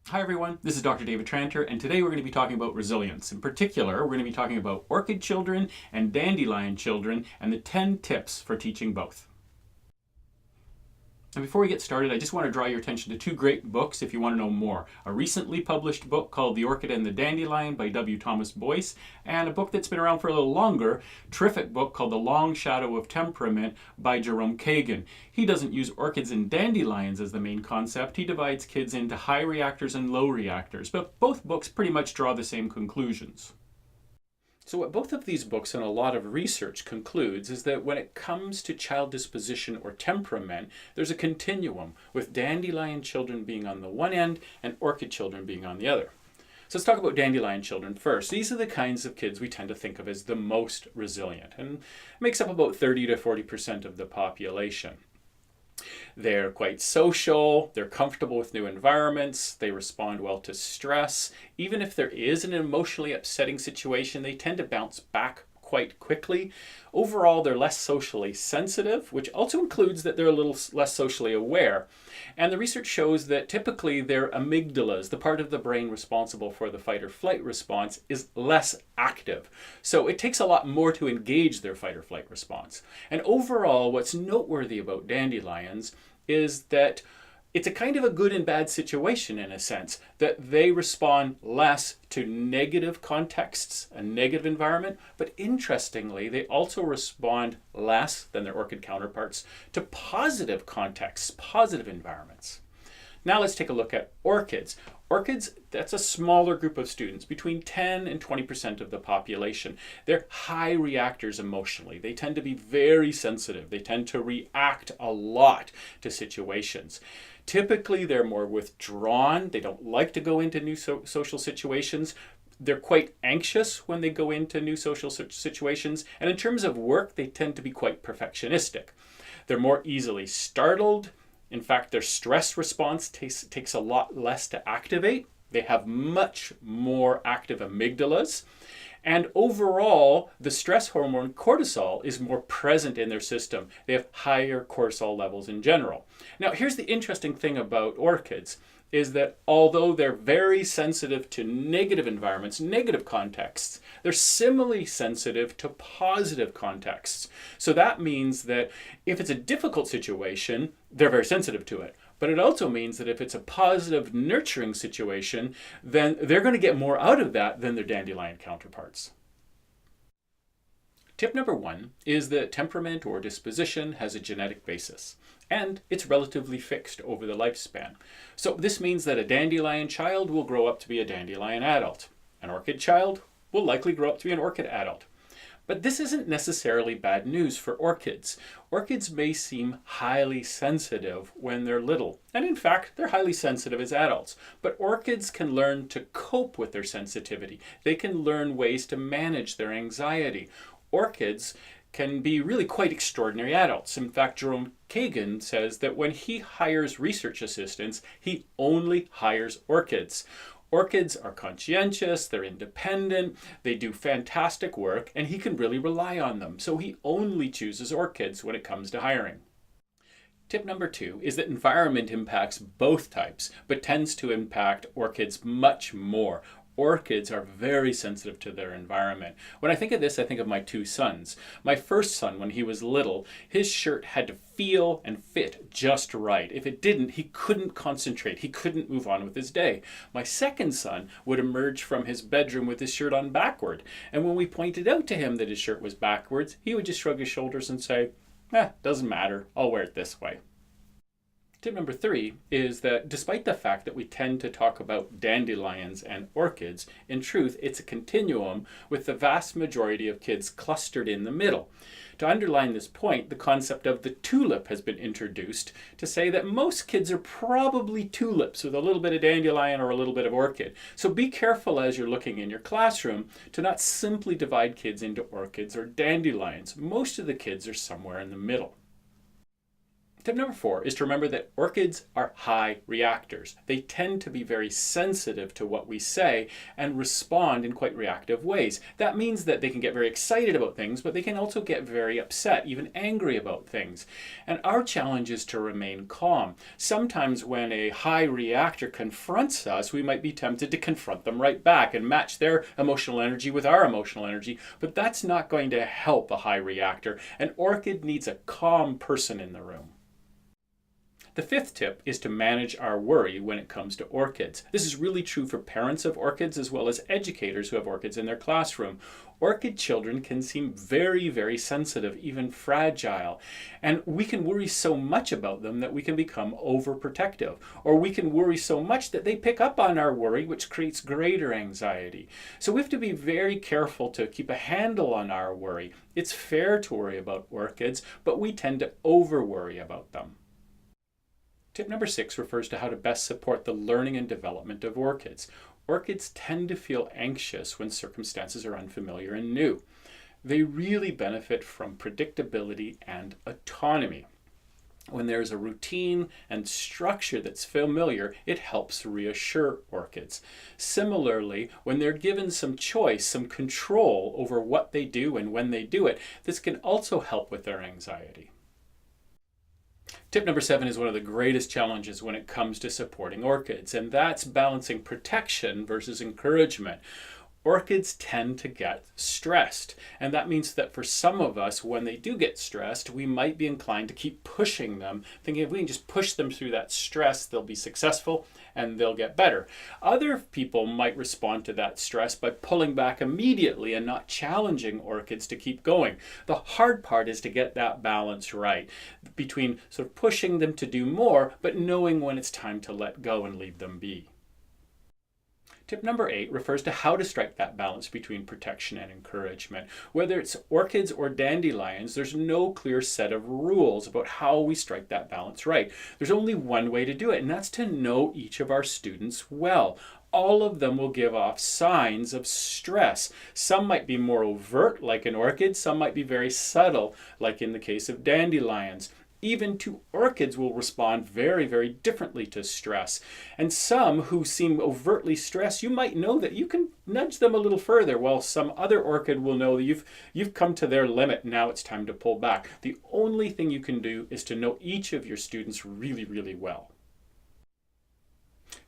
Hi everyone, this is Dr. David Tranter, and today we're going to be talking about resilience. In particular, we're going to be talking about orchid children and dandelion children and the 10 tips for teaching both. And before we get started, I just want to draw your attention to two great books if you want to know more. A recently published book called The Orchid and the Dandelion by W. Thomas Boyce, and a book that's been around for a little longer, terrific book called The Long Shadow of Temperament by Jerome Kagan. He doesn't use orchids and dandelions as the main concept. He divides kids into high reactors and low reactors, but both books pretty much draw the same conclusions. So what both of these books and a lot of research concludes is that when it comes to child disposition or temperament, there's a continuum, with dandelion children being on the one end and orchid children being on the other. So let's talk about dandelion children first. These are the kinds of kids we tend to think of as the most resilient, and makes up about 30 to 40% of the population. They're quite social, they're comfortable with new environments, they respond well to stress. Even if there is an emotionally upsetting situation, they tend to bounce back quite quickly. Overall, they're less socially sensitive, which also includes that they're a little less socially aware. And the research shows that typically their amygdalas, the part of the brain responsible for the fight or flight response, is less active. So it takes a lot more to engage their fight or flight response. And overall, what's noteworthy about dandelions is that it's a kind of a good and bad situation in a sense, that they respond less to negative contexts, a negative environment, but interestingly, they also respond less than their orchid counterparts to positive contexts, positive environments. Now let's take a look at orchids. Orchids, that's a smaller group of students, between 10 and 20% of the population. They're high reactors emotionally. They tend to be very sensitive. They tend to react a lot to situations. Typically, they're more withdrawn. They don't like to go into new social situations. They're quite anxious when they go into new social situations. And in terms of work, they tend to be quite perfectionistic. They're more easily startled. In fact, their stress response takes a lot less to activate. They have much more active amygdalas. And overall, the stress hormone cortisol is more present in their system. They have higher cortisol levels in general. Now, here's the interesting thing about orchids, is that although they're very sensitive to negative environments, negative contexts, they're similarly sensitive to positive contexts. So that means that if it's a difficult situation, they're very sensitive to it. But it also means that if it's a positive, nurturing situation, then they're going to get more out of that than their dandelion counterparts. Tip number 1 is that temperament or disposition has a genetic basis, and it's relatively fixed over the lifespan. So this means that a dandelion child will grow up to be a dandelion adult. An orchid child will likely grow up to be an orchid adult. But this isn't necessarily bad news for orchids. Orchids may seem highly sensitive when they're little, and in fact, they're highly sensitive as adults. But orchids can learn to cope with their sensitivity. They can learn ways to manage their anxiety. Orchids can be really quite extraordinary adults. In fact, Jerome Kagan says that when he hires research assistants, he only hires orchids. Orchids are conscientious, they're independent, they do fantastic work, and he can really rely on them. So he only chooses orchids when it comes to hiring. Tip number 2 is that environment impacts both types, but tends to impact orchids much more. Orchids are very sensitive to their environment. When I think of this, I think of my 2 sons. My first son, when he was little, his shirt had to feel and fit just right. If it didn't, he couldn't concentrate. He couldn't move on with his day. My second son would emerge from his bedroom with his shirt on backward. And when we pointed out to him that his shirt was backwards, he would just shrug his shoulders and say, doesn't matter, I'll wear it this way. Tip number 3 is that despite the fact that we tend to talk about dandelions and orchids, in truth, it's a continuum with the vast majority of kids clustered in the middle. To underline this point, the concept of the tulip has been introduced to say that most kids are probably tulips with a little bit of dandelion or a little bit of orchid. So be careful as you're looking in your classroom to not simply divide kids into orchids or dandelions. Most of the kids are somewhere in the middle. Tip number 4 is to remember that orchids are high reactors. They tend to be very sensitive to what we say and respond in quite reactive ways. That means that they can get very excited about things, but they can also get very upset, even angry about things. And our challenge is to remain calm. Sometimes when a high reactor confronts us, we might be tempted to confront them right back and match their emotional energy with our emotional energy, but that's not going to help a high reactor. An orchid needs a calm person in the room. The 5th tip is to manage our worry when it comes to orchids. This is really true for parents of orchids as well as educators who have orchids in their classroom. Orchid children can seem very, very sensitive, even fragile. And we can worry so much about them that we can become overprotective. Or we can worry so much that they pick up on our worry, which creates greater anxiety. So we have to be very careful to keep a handle on our worry. It's fair to worry about orchids, but we tend to over-worry about them. Tip number 6 refers to how to best support the learning and development of orchids. Orchids tend to feel anxious when circumstances are unfamiliar and new. They really benefit from predictability and autonomy. When there's a routine and structure that's familiar, it helps reassure orchids. Similarly, when they're given some choice, some control over what they do and when they do it, this can also help with their anxiety. Tip number 7 is one of the greatest challenges when it comes to supporting orchids, and that's balancing protection versus encouragement. Orchids tend to get stressed, and that means that for some of us, when they do get stressed, we might be inclined to keep pushing them, thinking if we can just push them through that stress, they'll be successful and they'll get better. Other people might respond to that stress by pulling back immediately and not challenging orchids to keep going. The hard part is to get that balance right between sort of pushing them to do more, but knowing when it's time to let go and leave them be. Tip number 8 refers to how to strike that balance between protection and encouragement. Whether it's orchids or dandelions, there's no clear set of rules about how we strike that balance right. There's only one way to do it, and that's to know each of our students well. All of them will give off signs of stress. Some might be more overt, like an orchid. Some might be very subtle, like in the case of dandelions. Even two orchids will respond very, very differently to stress. And some who seem overtly stressed, you might know that you can nudge them a little further, while some other orchid will know that you've come to their limit. Now it's time to pull back. The only thing you can do is to know each of your students really, really well.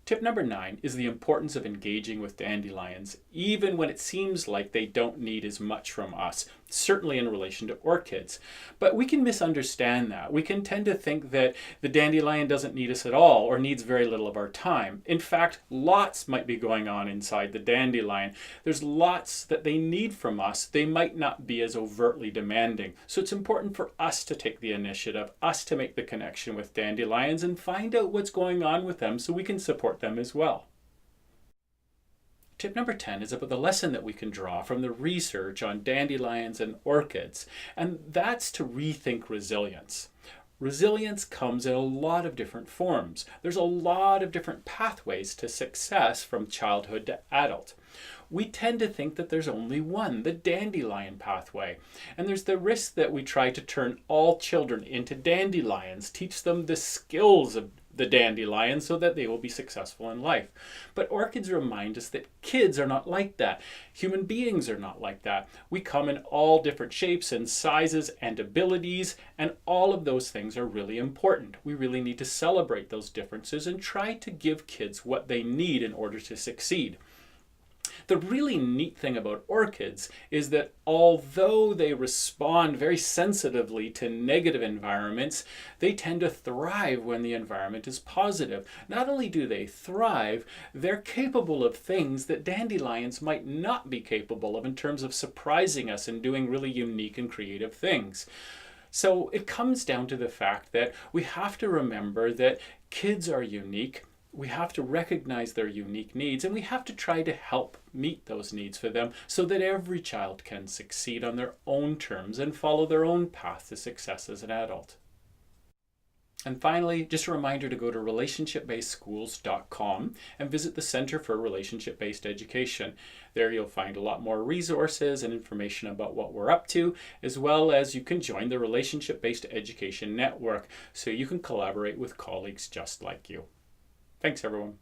Tip number 9 is the importance of engaging with dandelions, even when it seems like they don't need as much from us, certainly in relation to orchids. But we can misunderstand that. We can tend to think that the dandelion doesn't need us at all or needs very little of our time. In fact, lots might be going on inside the dandelion. There's lots that they need from us. They might not be as overtly demanding. So it's important for us to take the initiative, us to make the connection with dandelions and find out what's going on with them so we can support them as well. Tip number 10 is about the lesson that we can draw from the research on dandelions and orchids, and that's to rethink resilience. Resilience comes in a lot of different forms. There's a lot of different pathways to success from childhood to adult. We tend to think that there's only one, the dandelion pathway. And there's the risk that we try to turn all children into dandelions, teach them the skills of the dandelion so that they will be successful in life. But orchids remind us that kids are not like that. Human beings are not like that. We come in all different shapes and sizes and abilities, and all of those things are really important. We really need to celebrate those differences and try to give kids what they need in order to succeed. The really neat thing about orchids is that although they respond very sensitively to negative environments, they tend to thrive when the environment is positive. Not only do they thrive, they're capable of things that dandelions might not be capable of in terms of surprising us and doing really unique and creative things. So it comes down to the fact that we have to remember that kids are unique. We have to recognize their unique needs, and we have to try to help meet those needs for them so that every child can succeed on their own terms and follow their own path to success as an adult. And finally, just a reminder to go to relationshipbasedschools.com and visit the Center for Relationship-Based Education. There you'll find a lot more resources and information about what we're up to, as well as you can join the Relationship-Based Education Network so you can collaborate with colleagues just like you. Thanks, everyone.